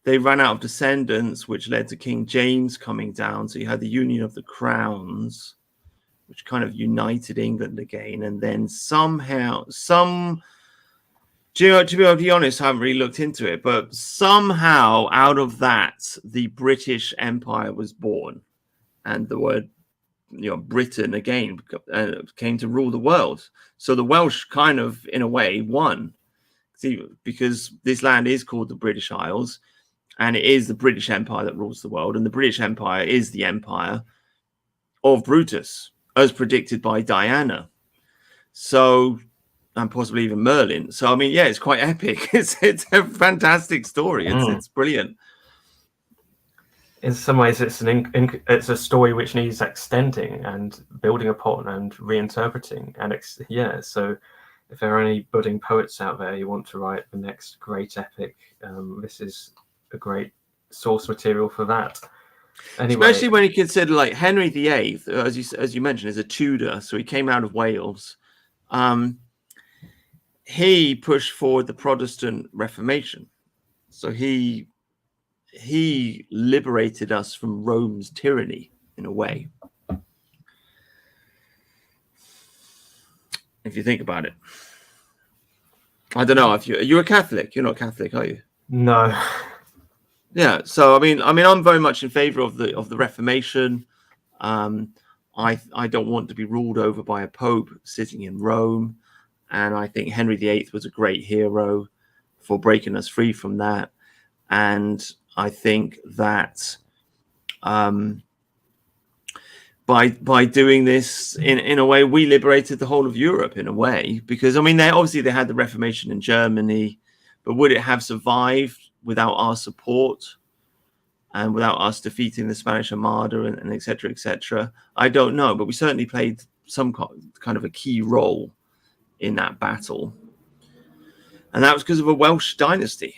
they ran out of descendants, which led to King James coming down. So you had the Union of the Crowns, which kind of united England again, and then somehow to be honest, I haven't really looked into it, but somehow out of that, the British Empire was born, and the word, Britain again came to rule the world. So the Welsh kind of, in a way, won. See, because this land is called the British Isles, and it is the British Empire that rules the world, and the British Empire is the empire of Brutus, as predicted by Diana. So, and possibly even Merlin. So, I mean, yeah, it's quite epic. It's a fantastic story. It's brilliant. In some ways, it's it's a story which needs extending and building upon and reinterpreting. And so if there are any budding poets out there who want to write the next great epic, this is a great source material for that. Anyway, especially when you consider like Henry VIII, as you mentioned, is a Tudor, so he came out of Wales. He pushed forward the Protestant Reformation, so he liberated us from Rome's tyranny in a way. If you think about it, I don't know if you're a Catholic. You're not Catholic, are you? No. Yeah. So I mean, I'm very much in favour of the Reformation. I don't want to be ruled over by a pope sitting in Rome, and I think Henry VIII was a great hero for breaking us free from that. And I think that by doing this in a way, we liberated the whole of Europe in a way, because I mean, they had the Reformation in Germany, but would it have survived without our support and without us defeating the Spanish Armada and et cetera, I don't know. But we certainly played some kind of a key role in that battle. And that was because of a Welsh dynasty.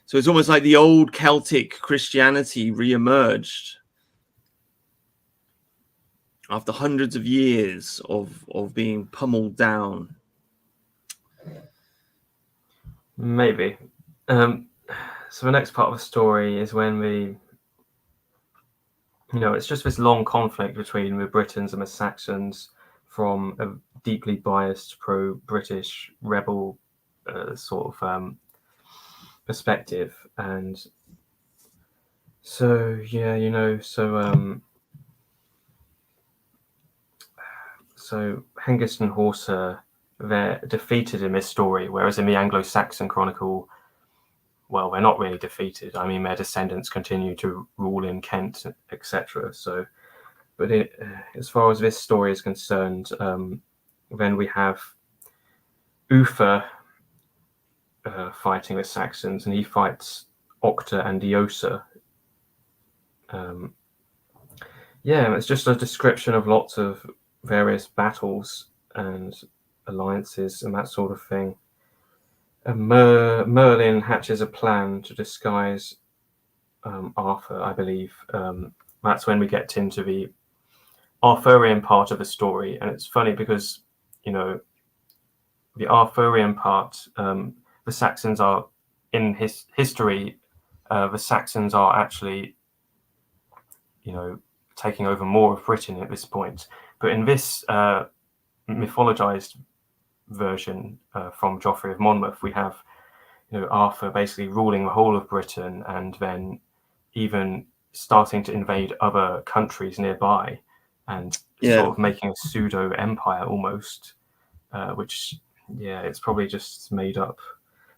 So it's almost like the old Celtic Christianity re-emerged after hundreds of years of being pummeled down. Maybe. So the next part of the story is when it's just this long conflict between the Britons and the Saxons from a deeply biased pro-British rebel sort of perspective. And so, so Hengist and Horsa, they're defeated in this story, whereas in the Anglo-Saxon Chronicle, well, they're not really defeated. I mean, their descendants continue to rule in Kent, etc. So, but as far as this story is concerned, then we have Uther fighting the Saxons, and he fights Octa and Eosa. It's just a description of lots of various battles and alliances and that sort of thing. Merlin hatches a plan to disguise Arthur, I believe. That's when we get into the Arthurian part of the story. And it's funny because, the Arthurian part, the Saxons are, in history, the Saxons are actually, taking over more of Britain at this point. But in this mythologized version from Geoffrey of Monmouth, we have Arthur basically ruling the whole of Britain, and then even starting to invade other countries nearby, and sort of making a pseudo empire almost, which it's probably just made up.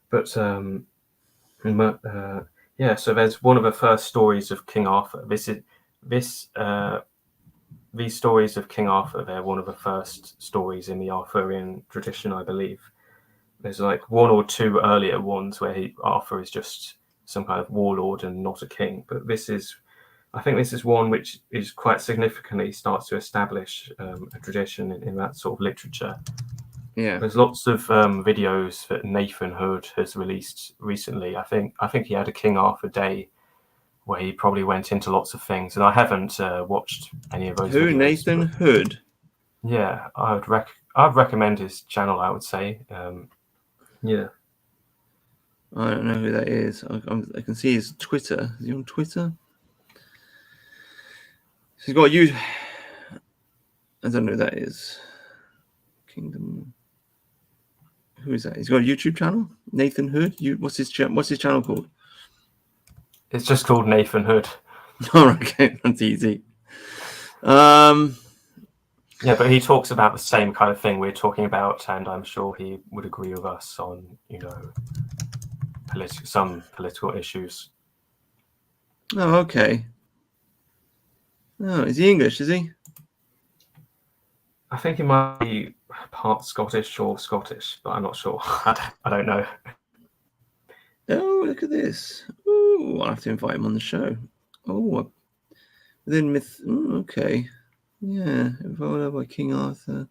But so there's one of the first stories of King Arthur. These stories of King Arthur, they're one of the first stories in the Arthurian tradition, I believe. There's like one or two earlier ones where Arthur is just some kind of warlord and not a king. But I think this is one which is quite significantly starts to establish a tradition in that sort of literature. Yeah, there's lots of videos that Nathan Hood has released recently. I think he had a King Arthur Day where he probably went into lots of things, and I haven't watched any of those. Who, videos, Nathan Hood? Yeah, I'd recommend his channel, I would say. Yeah. I don't know who that is. I can see his Twitter. Is he on Twitter? He's got I don't know who that is. Kingdom. Who is that? He's got a YouTube channel. Nathan Hood. What's his channel called? It's just called Nathan Hood. Oh, okay, that's easy. Yeah, but he talks about the same kind of thing we're talking about, and I'm sure he would agree with us on, some political issues. Oh, okay. Oh, is he English? Is he? I think he might be part Scottish or Scottish, but I'm not sure. I don't know. Oh, look at this. Oh, I'll have to invite him on the show. Oh, within myth. Okay. Yeah, involved by King Arthur.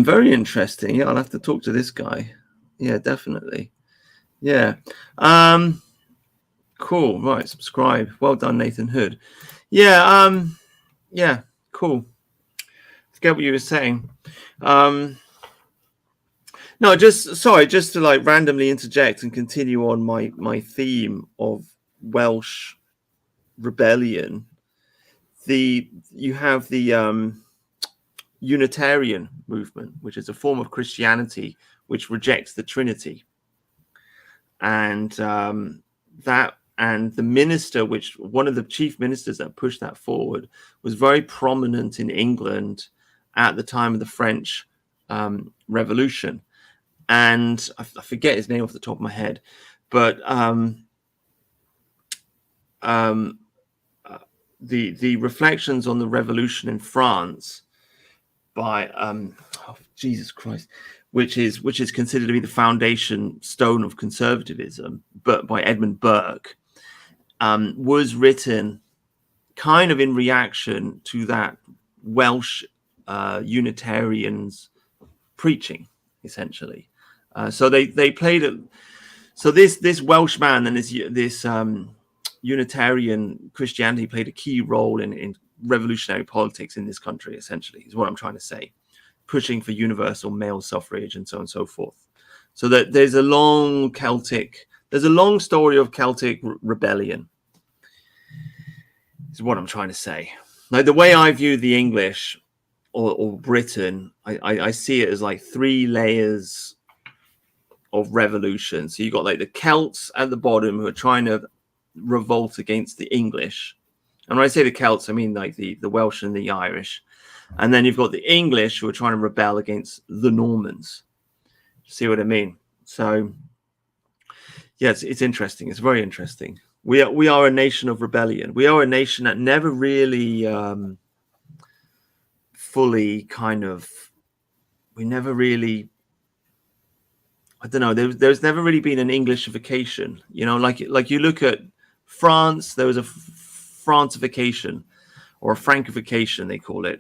Very interesting. Yeah, I'll have to talk to this guy. Yeah, definitely. Yeah. Cool. Right, subscribe. Well done, Nathan Hood. Yeah, yeah, cool. Forget what you were saying. No, just to like randomly interject and continue on my theme of Welsh rebellion. You have the Unitarian movement, which is a form of Christianity which rejects the Trinity, and that and the minister, which one of the chief ministers that pushed that forward, was very prominent in England at the time of the French Revolution, and I forget his name off the top of my head, but the reflections on the revolution in France by Jesus Christ, which is considered to be the foundation stone of conservatism, but by Edmund Burke, was written kind of in reaction to that Welsh Unitarians preaching, essentially. So they played it. So this Welsh man and this Unitarian Christianity played a key role in revolutionary politics in this country, essentially, is what I'm trying to say, pushing for universal male suffrage and so on and so forth. So that there's a long story of Celtic rebellion, is what I'm trying to say. Like the way I view the English or Britain, I see it as like 3 layers of revolution. So you got like the Celts at the bottom who are trying to revolt against the English. And when I say the Celts, I mean like the Welsh and the Irish. And then you've got the English who are trying to rebel against the Normans. See what I mean? So, yeah, it's interesting. It's very interesting. We are a nation of rebellion. We are a nation that never really fully kind of, we never really, I don't know, there's never really been an Englishification. You know, like you look at France, there was a Francification, or a Frankification, they call it,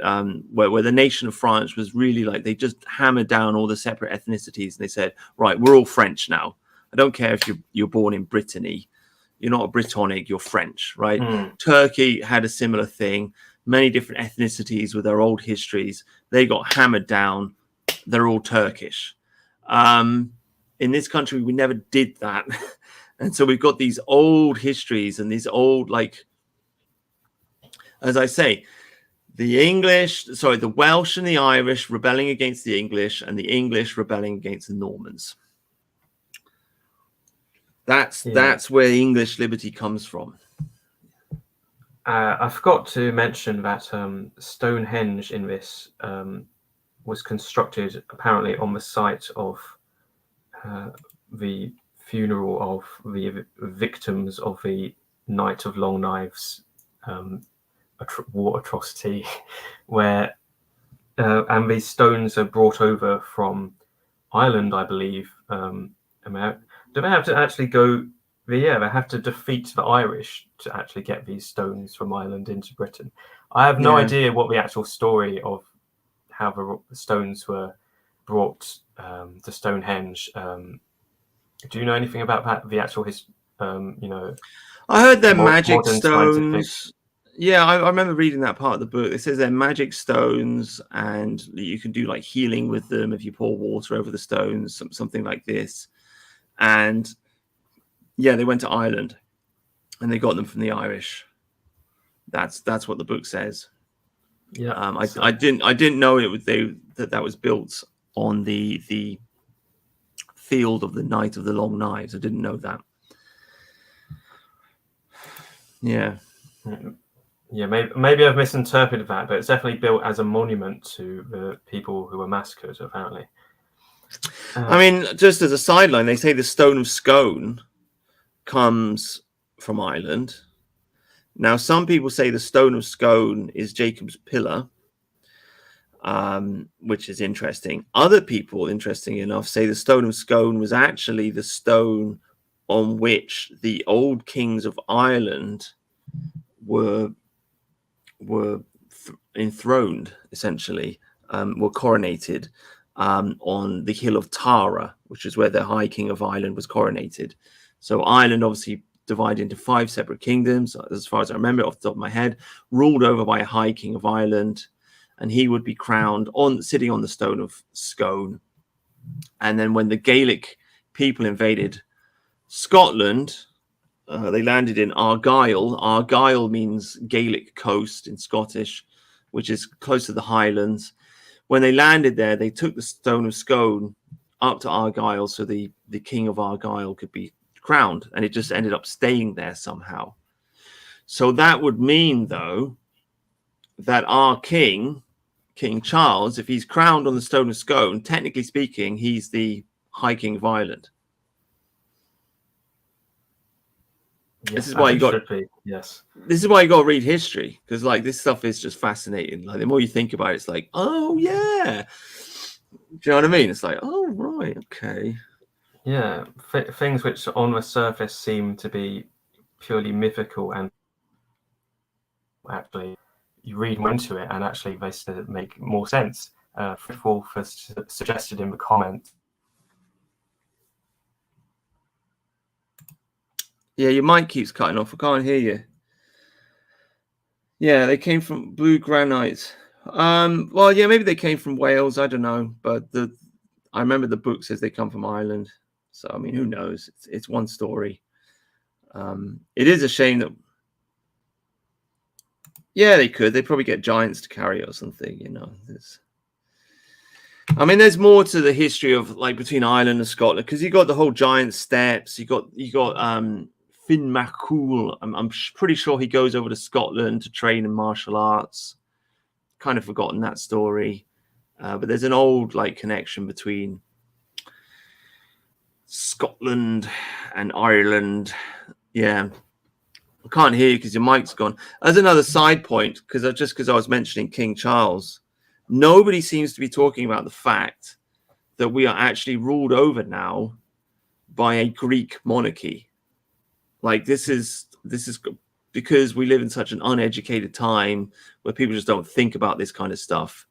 where the nation of France was really like, they just hammered down all the separate ethnicities and they said, right, we're all French now. I don't care if you're born in Brittany, you're not a Brittonic, you're French, right? Turkey had a similar thing. Many different ethnicities with their old histories, they got hammered down. They're all Turkish. In this country, we never did that. And so we've got these old histories and these old, like, as I say, the Welsh and the Irish rebelling against the English, and the English rebelling against the Normans. That's where English liberty comes from. I forgot to mention that Stonehenge in this was constructed apparently on the site of the funeral of the victims of the Night of Long Knives war atrocity, where and these stones are brought over from Ireland, I believe. Do they have to actually go? They have to defeat the Irish to actually get these stones from Ireland into Britain. I have no idea what the actual story of how the stones were brought to Stonehenge. Do you know anything about that? The actual I heard they're magic stones. Yeah, I remember reading that part of the book. It says they're magic stones, and you can do like healing with them if you pour water over the stones, something like this. And yeah, they went to Ireland, and they got them from the Irish. That's what the book says. Yeah, I didn't know that was built on the field of the Night of the Long Knives. I didn't know that. Yeah. Maybe I've misinterpreted that, but it's definitely built as a monument to the people who were massacred, apparently. I mean, just as a sideline, they say the Stone of Scone comes from Ireland. Now, some people say the stone of Scone is Jacob's pillar, which is interesting. Other people, interesting enough, say the stone of Scone was actually the stone on which the old kings of Ireland were enthroned, essentially, were coronated on the hill of Tara, which is where the High King of Ireland was coronated. So Ireland obviously divided into 5 separate kingdoms, as far as I remember off the top of my head, ruled over by a High King of Ireland, and he would be crowned sitting on the stone of Scone. And then when the Gaelic people invaded Scotland, they landed in Argyll. Argyll means Gaelic coast in Scottish, which is close to the Highlands. When they landed there, they took the stone of Scone up to Argyll so the king of Argyll could be crowned, and it just ended up staying there somehow. So that would mean, though, that our King Charles, if he's crowned on the stone of Scone, technically speaking, he's the High King of Ireland. Yes, this is why you got yes. This is why you got to read history, because like this stuff is just fascinating. Like the more you think about it, it's like, oh yeah, do you know what I mean? It's like, oh right, okay. Yeah, things which on the surface seem to be purely mythical, and actually you read more into it and actually they make more sense. Wolf has suggested in the comment. Yeah, your mic keeps cutting off. I can't hear you. Yeah, they came from blue granite. Well, yeah, maybe they came from Wales. I don't know, but I remember the book says they come from Ireland. So I mean, who knows? It's one story. It is a shame that. Yeah, they could. They'd probably get giants to carry it or something. You know, there's more to the history of like between Ireland and Scotland, because you got the whole giant steps. You got Finn MacCool. I'm pretty sure he goes over to Scotland to train in martial arts. Kind of forgotten that story, but there's an old like connection between Scotland and Ireland. Yeah, I can't hear you because your mic's gone. As another side point, because I was mentioning King Charles, nobody seems to be talking about the fact that we are actually ruled over now by a Greek monarchy. Like this is because we live in such an uneducated time where people just don't think about this kind of stuff.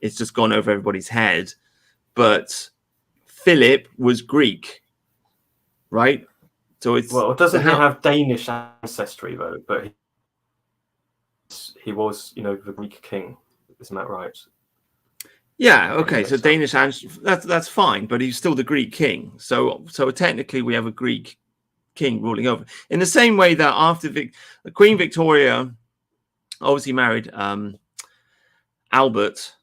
It's just gone over everybody's head. But Philip was Greek, right? So doesn't he have Danish ancestry though? But he was, the Greek king. Isn't that right? Yeah. Okay. So Danish ancestry. That's fine, but he's still the Greek king. So technically, we have a Greek king ruling over. In the same way that after Queen Victoria obviously married Albert,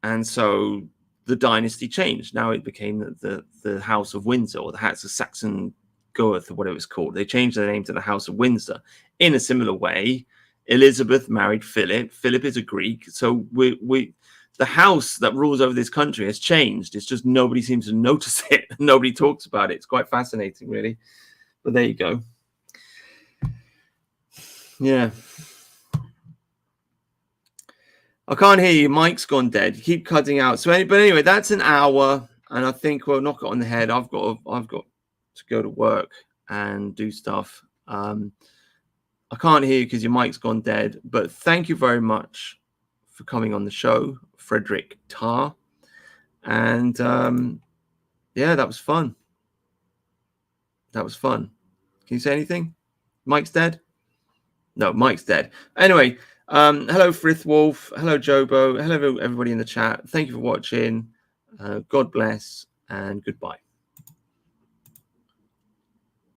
and so the dynasty changed. Now it became the House of Windsor, or the House of Saxon-Goeth, or whatever it's called. They changed their name to the House of Windsor. In a similar way, Elizabeth married Philip. Philip is a Greek, so the house that rules over this country has changed. It's just nobody seems to notice it. Nobody talks about it. It's quite fascinating, really. But there you go. Yeah. I can't hear you. Mike's gone dead. You keep cutting out. But anyway, that's an hour, and I think we'll knock it on the head. I've got to go to work and do stuff. I can't hear you because your mic's gone dead. But thank you very much for coming on the show, Frederick Tarr. And yeah, that was fun. That was fun. Can you say anything? Mike's dead? No, Mike's dead. Anyway, hello, Frithwolf. Hello, Jobo. Hello, everybody in the chat. Thank you for watching. God bless and goodbye.